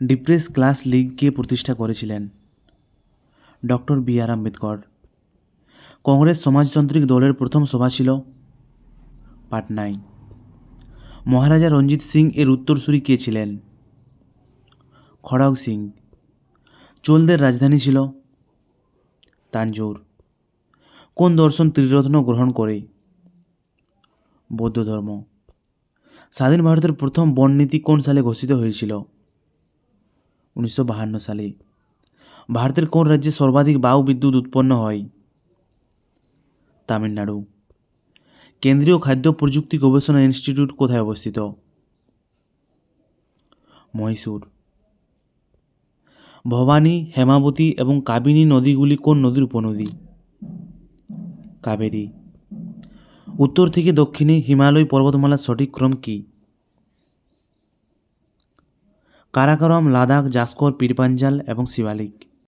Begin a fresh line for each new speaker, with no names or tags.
Depress class League কে প্রতিষ্ঠা করেছিলেন? Doctor B আর আম্বেদকর। কংগ্রেস সমাজতান্ত্রিক দলের প্রথম সভা ছিল পাটনায়। মহারাজা রঞ্জিত সিং এর উত্তরসূরি কে ছিলেন? খড়গ সিং। চোলদের রাজধানী ছিল তাঞ্জোর। কোন দর্শন ত্রিরত্ন গ্রহণ করে? বৌদ্ধ ধর্ম। স্বাধীন ভারতের প্রথম বন নীতি কোন সালে ঘোষিত হয়েছিল? 1952 সালে। ভারতের কোন রাজ্যে সর্বাধিক বায়ু বিদ্যুৎ উৎপন্ন হয়? তামিলনাড়ু। কেন্দ্রীয় খাদ্য প্রযুক্তি গবেষণা ইনস্টিটিউট কোথায় অবস্থিত? মহীশূর। ভবানী, হেমাবতী এবং কাবিনী নদীগুলি কোন নদীর উপনদী? কাবেরী। উত্তর থেকে দক্ষিণে হিমালয় পর্বতমালার সঠিক ক্রম কি? কারাকোরাম, লাদাখ, জাসকর, পীরপাঞ্জাল এবং শিবালিক।